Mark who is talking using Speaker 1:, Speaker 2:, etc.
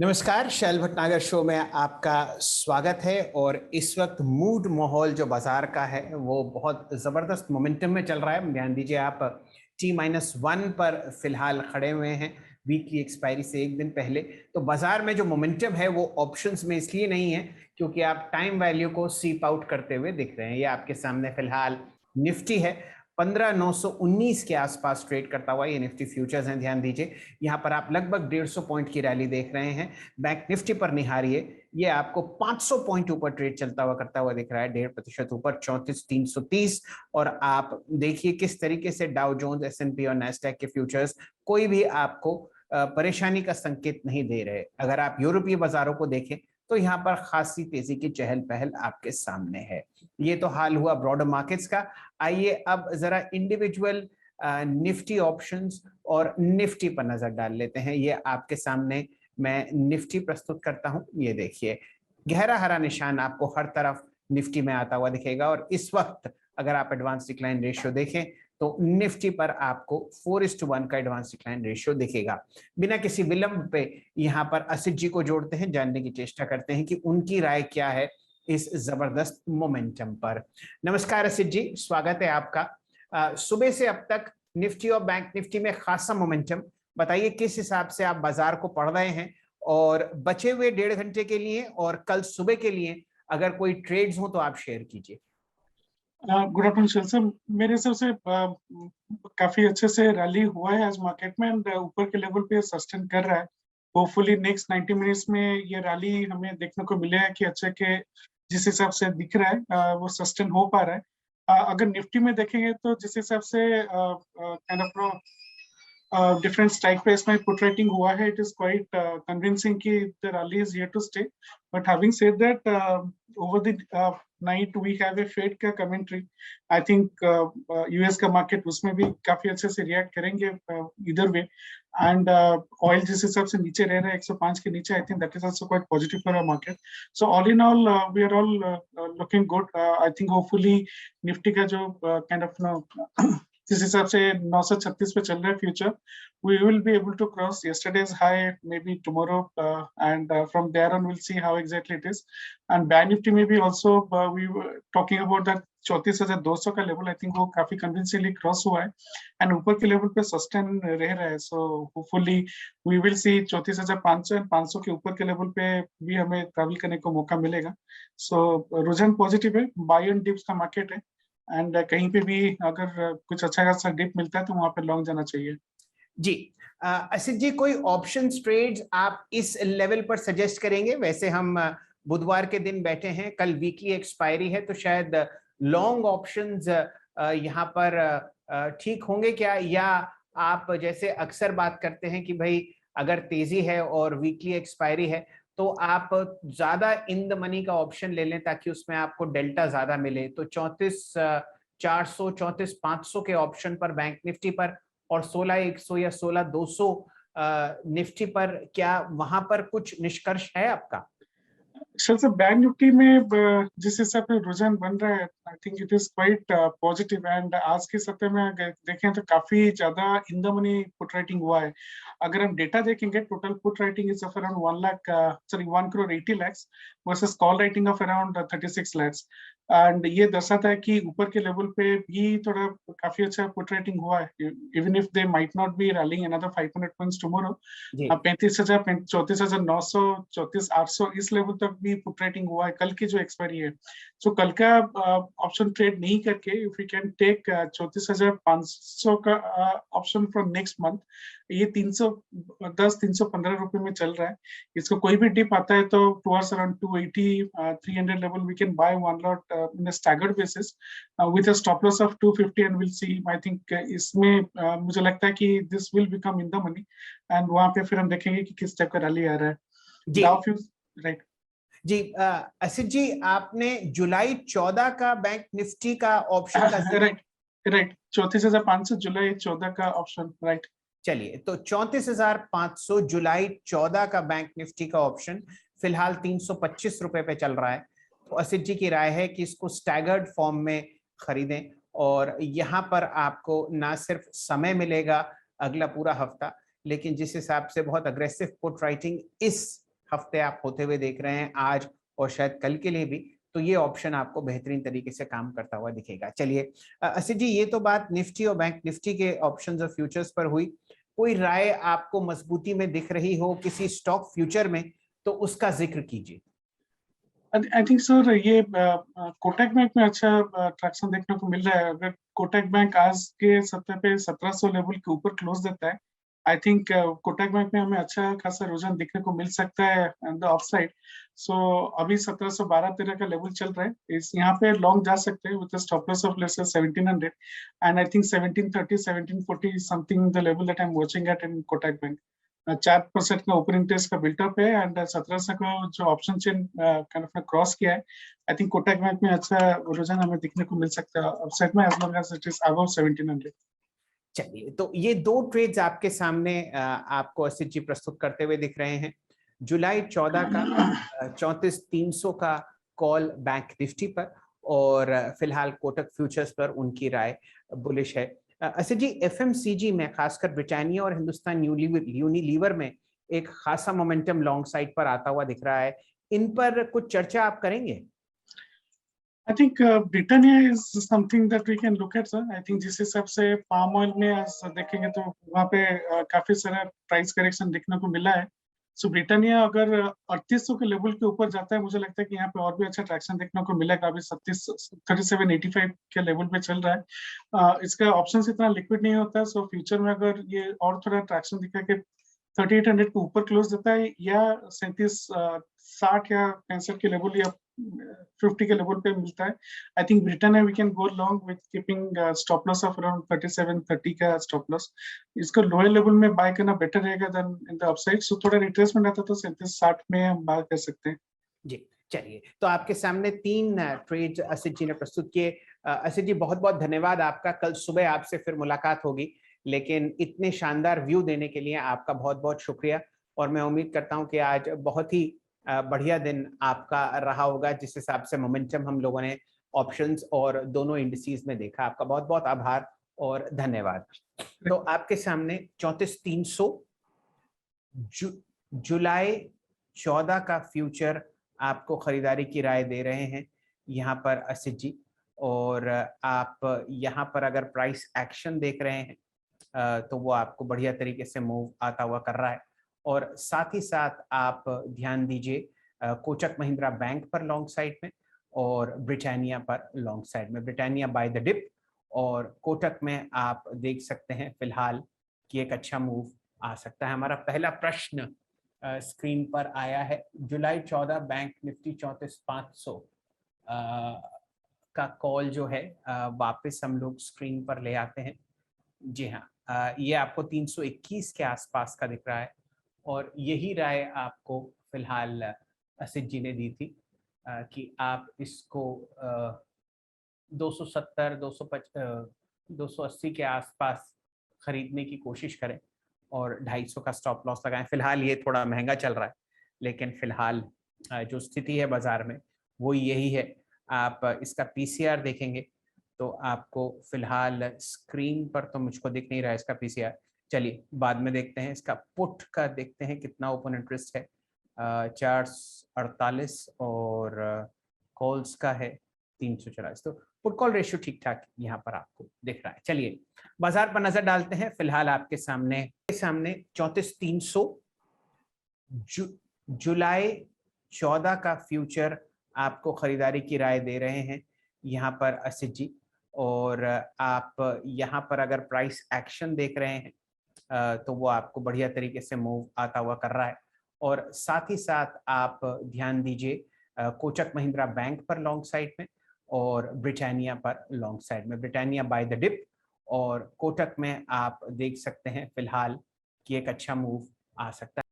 Speaker 1: नमस्कार, शैल भटनागर शो में आपका स्वागत है। और इस वक्त मूड माहौल जो बाजार का है वो बहुत ज़बरदस्त मोमेंटम में चल रहा है। ध्यान दीजिए, आप T-1 पर फिलहाल खड़े हुए हैं वीकली एक्सपायरी से एक दिन पहले। तो बाजार में जो मोमेंटम है वो ऑप्शंस में इसलिए नहीं है क्योंकि आप टाइम वैल्यू को सीप आउट करते हुए दिख रहे हैं। ये आपके सामने फिलहाल निफ्टी है, 15,919 के आसपास ट्रेड करता हुआ। ये निफ्टी फ्यूचर्स हैं, ध्यान दीजिए। यहाँ पर आप लगभग 150 पॉइंट की रैली देख रहे हैं। बैंक निफ्टी पर निहारिए, ये आपको 500 पॉइंट ऊपर ट्रेड चलता हुआ करता हुआ दिख रहा है, 1.5% ऊपर, 34,330। और आप देखिए किस तरीके से डाउ जोन्स, S&P और नैस्डैक के फ्यूचर्स कोई भी आपको परेशानी का संकेत नहीं दे रहे। अगर आप यूरोपीय बाजारों को देखें तो यहाँ पर खासी तेजी की चहल पहल आपके सामने है। ये तो हाल हुआ ब्रॉडर मार्केट्स का। आइए अब जरा इंडिविजुअल निफ्टी ऑप्शंस और निफ्टी पर नजर डाल लेते हैं। ये आपके सामने मैं निफ्टी प्रस्तुत करता हूं। ये देखिए, गहरा हरा निशान आपको हर तरफ निफ्टी में आता हुआ दिखेगा। और इस वक्त अगर आप एडवांस डिक्लाइन रेशियो देखें तो निफ्टी पर आपको 4:1 का एडवांस डिक्लाइन रेशियो दिखेगा। बिना किसी विलंब पे यहाँ पर असित जी को जोड़ते हैं, जानने की चेष्टा करते हैं कि उनकी राय क्या है इस जबरदस्त मोमेंटम पर। नमस्कार असित जी, स्वागत है आपका। सुबह से अब तक निफ्टी और बैंक निफ्टी में खासा मोमेंटम, बताइए किस हिसाब से आप बाजार को पढ़ रहे हैं। और बचे हुए 1.5 घंटे के लिए और कल सुबह के लिए अगर कोई ट्रेड्स हो तो आप शेयर कीजिए।
Speaker 2: गुड आफ्टरनून शैल सर। मेरे हिसाब से काफी अच्छे से रैली हुआ है आज मार्केट में एंड ऊपर के लेवल पे सस्टेन कर रहा है। होपफुली नेक्स्ट 90 मिनट्स में ये रैली हमें देखने को मिलेगा कि अच्छे के जिस हिसाब से दिख रहा है वो सस्टेन हो पा रहा है। अगर निफ्टी में देखेंगे तो जिस हिसाब से kind of different strike price में put rating हुआ है, it is quite convincing कि the rally is here to stay. But having said that, over the night we have a Fed का commentary. I think US का market उसमें भी काफी अच्छे से react करेंगे either way. And oil जिस हिसाब से नीचे रह रहा है 105 के नीचे, I think that is also quite positive for our market. So all in all, we are all looking good. I think hopefully Nifty का जो kind of जिस हिसाब से 936 पे चल रहा है future, we will be able to cross yesterday's high maybe tomorrow, and from there on we'll see how exactly it is. And Bank Nifty में भी also we were talking about that 34,200 का लेवल, I think वो काफी convincingly cross हुआ है and ऊपर के level पे सस्टेन रह रहा है। So hopefully we will see 34,500 and 500 के ऊपर के लेवल पे भी हमें ट्रैवल करने को मौका मिलेगा। सो रुझान पॉजिटिव है, बाय एंड डिप्स का मार्केट है एंड कहीं पे भी अगर कुछ अच्छा खासा डिप मिलता है तो वहां पे लॉन्ग जाना चाहिए।
Speaker 1: जी असित जी, कोई ऑप्शन ट्रेड्स आप इस लेवल पर सजेस्ट करेंगे? वैसे हम बुधवार के दिन बैठे हैं, कल वीकली एक्सपायरी है, तो शायद लॉन्ग ऑप्शंस यहाँ पर ठीक होंगे क्या? या आप जैसे अक्सर बात करते हैं कि भाई अगर तेजी है और वीकली एक्सपायरी है तो आप ज्यादा इन द मनी का ऑप्शन ले लें ताकि उसमें आपको डेल्टा ज्यादा मिले। तो 34,400 34,500 के ऑप्शन पर बैंक निफ्टी पर और 16,100 या 16,200 निफ्टी पर, क्या वहां पर कुछ निष्कर्ष है आपका?
Speaker 2: सर बैंक निफ्टी में जिस हिसाब से रुझान बन रहा है, I think it is quite positive and आज के सप्ताह में अगर देखें तो काफी ज्यादा इन द मनी पुट राइटिंग हुआ है। अगर हम डेटा देखेंगे, total put writing is of around 1 crore 80 lakhs versus call writing of around 36 lakhs। And ये दर्शाता है कि ऊपर के लेवल पे भी थोड़ा काफी अच्छा पुट राइटिंग हुआ है, even if they might not be railing another 500 points tomorrow. 35,000 34,900 34,800 इस लेवल तक भी पुट राइटिंग हुआ है कल की जो एक्सपायरी है। सो कल का ऑप्शन ट्रेड नहीं करके इफ यू कैन टेक 34,500 का ऑप्शन फ्रॉम नेक्स्ट मंथ, ये 310 315 रुपए में चल रहा है। इसको कोई भी डिप आता है तो towards around 280 300 level we can buy one lot in a staggered basis with a stop loss of 250 and will see. I think इसमें मुझे लगता है कि this will become in the money and वहां पे फिर हम देखेंगे कि किस टाइप का रैली आ रहा है। डाउ फ्यूज राइट
Speaker 1: जी असित जी, आपने जुलाई 14 का बैंक निफ्टी का ऑप्शन का
Speaker 2: राइट राइट 34,500 जुलाई 14 का ऑप्शन राइट।
Speaker 1: चलिए, तो 34,500 जुलाई 14 का बैंक निफ्टी का ऑप्शन फिलहाल 325 रुपए पे चल रहा है। तो असित जी की राय है कि इसको स्टैगर्ड फॉर्म में खरीदें और यहाँ पर आपको ना सिर्फ समय मिलेगा अगला पूरा हफ्ता, लेकिन जिस हिसाब से बहुत अग्रेसिव पुट राइटिंग इस हफ्ते आप होते हुए देख रहे हैं, आज और शायद कल के लिए भी, तो ये ऑप्शन आपको बेहतरीन तरीके से काम करता हुआ दिखेगा। चलिए असित जी, ये तो बात निफ्टी और बैंक निफ्टी के ऑप्शंस और फ्यूचर्स पर हुई। कोई राय आपको मजबूती में दिख रही हो किसी स्टॉक फ्यूचर में, तो उसका जिक्र कीजिए।
Speaker 2: आई थिंक सर ये कोटक बैंक में अच्छा ट्रैक्शन देखने को मिल रहा है। अगर कोटक बैंक आज के सतह पे 1700 लेवल के ऊपर क्लोज देता है, आई थिंक कोटक बैंक में हमें अच्छा खासा रुझान देखने को मिल सकता है ऑन द अपसाइड। सो अभी 1712-13 का लेवल चल रहा है, इस यहाँ पे लॉन्ग जा सकते हैं with stop loss of let's say 1700, and I think 1730 1740 something the level that I am watching eight in Kotak bank. 4% का ओपन इंटरेस्ट का बिल्टअप है, एंड 1700 का जो option chain kind of cross किया है, आई थिंक कोटक बैंक में अच्छा रुझान हमें देखने को मिल सकता है अपसाइड में, as long as it is above 1700।
Speaker 1: चलिए, तो ये दो ट्रेड्स आपके सामने आपको असित जी प्रस्तुत करते हुए दिख रहे हैं। जुलाई 14 का 34,300 का कॉल बैंक निफ्टी पर, और फिलहाल कोटक फ्यूचर्स पर उनकी राय बुलिश है। असित जी, एफएमसीजी में खासकर ब्रिटानिया और हिंदुस्तान यूनिलीवर में एक खासा मोमेंटम लॉन्ग साइड पर आता हुआ दिख रहा है, इन पर कुछ चर्चा आप करेंगे?
Speaker 2: I think Britannia is something that we can look at, sir. I think जिस हिसाब से पाम ऑयल में देखेंगे तो वहाँ पे काफी सारा प्राइस करेक्शन देखने को मिला है। सो ब्रिटानिया अगर 3800 के लेवल के ऊपर जाता है, मुझे लगता है कि यहाँ पे और भी अच्छा ट्रैक्शन देखने को मिलेगा। अभी 3785 के लेवल पे चल रहा है। इसका ऑप्शन इतना लिक्विड नहीं होता है, सो फ्यूचर में अगर ये और थोड़ा ट्रैक्शन दिखा के 3800 के ऊपर क्लोज देता है, या 3760 या 65 के लेवल या 50 के लेवल पे मिलता है, I think Britannia we can go long with keeping stop loss of around 3730 का स्टॉप लॉस। इसका लोअर लेवल में बाय करना बेटर रहेगा then in the upside. So थोड़ा रिट्रेसमेंट आता तो 3760 में हम बाय कर सकते हैं।
Speaker 1: जी, चलिए, तो आपके सामने 3 ट्रेड असित जी ने प्रस्तुत किए। असित जी, बहुत बहुत धन्यवाद आपका। कल सुबह आपसे फिर मुलाकात होगी, लेकिन इतने शानदार व्यू देने के लिए आपका बहुत बहुत शुक्रिया। और मैं उम्मीद करता हूं कि आज बहुत ही बढ़िया दिन आपका रहा होगा, जिस हिसाब से मोमेंटम हम लोगों ने ऑप्शंस और दोनों इंडिसेस में देखा। आपका बहुत बहुत आभार और धन्यवाद। तो आपके सामने 34,300 जुलाई 14 का फ्यूचर आपको खरीदारी की राय दे रहे हैं यहाँ पर असित जी। और आप यहाँ पर अगर प्राइस एक्शन देख रहे हैं तो वो आपको बढ़िया तरीके से मूव आता हुआ कर रहा है। और साथ ही साथ आप ध्यान दीजिए कोटक महिंद्रा बैंक पर लॉन्ग साइड में, और ब्रिटानिया पर लॉन्ग साइड में। ब्रिटानिया बाय द डिप, और कोटक में आप देख सकते हैं फिलहाल कि एक अच्छा मूव आ सकता है। हमारा पहला प्रश्न स्क्रीन पर आया है। जुलाई 14 बैंक निफ्टी 34,500 का कॉल जो है वापस हम लोग स्क्रीन पर ले आते हैं। जी हाँ, ये आपको 321 के आसपास का दिख रहा है, और यही राय आपको फिलहाल असित जी ने दी थी कि आप इसको 270 280 के आसपास खरीदने की कोशिश करें और 250 का स्टॉप लॉस लगाएं। फिलहाल ये थोड़ा महंगा चल रहा है, लेकिन फिलहाल जो स्थिति है बाजार में वो यही है। आप इसका पीसीआर देखेंगे तो आपको फिलहाल स्क्रीन पर तो मुझको दिख नहीं रहा है इसका पीसीआर। चलिए बाद में देखते हैं। इसका पुट का देखते हैं कितना ओपन इंटरेस्ट है। 448 और कॉल्स का है 344। तो पुट कॉल रेशियो ठीक ठाक यहाँ पर आपको दिख रहा है। चलिए बाजार पर नजर डालते हैं। फिलहाल आपके सामने 34,300 जुलाई 14 का फ्यूचर आपको खरीदारी की राय दे रहे हैं यहाँ पर असित जी। और आप यहाँ पर अगर प्राइस एक्शन देख रहे हैं तो वो आपको बढ़िया तरीके से मूव आता हुआ कर रहा है। और साथ ही साथ आप ध्यान दीजिए कोटक महिंद्रा बैंक पर लॉन्ग साइड में, और ब्रिटानिया पर लॉन्ग साइड में। ब्रिटानिया बाय द डिप, और कोटक में आप देख सकते हैं फिलहाल कि एक अच्छा मूव आ सकता है।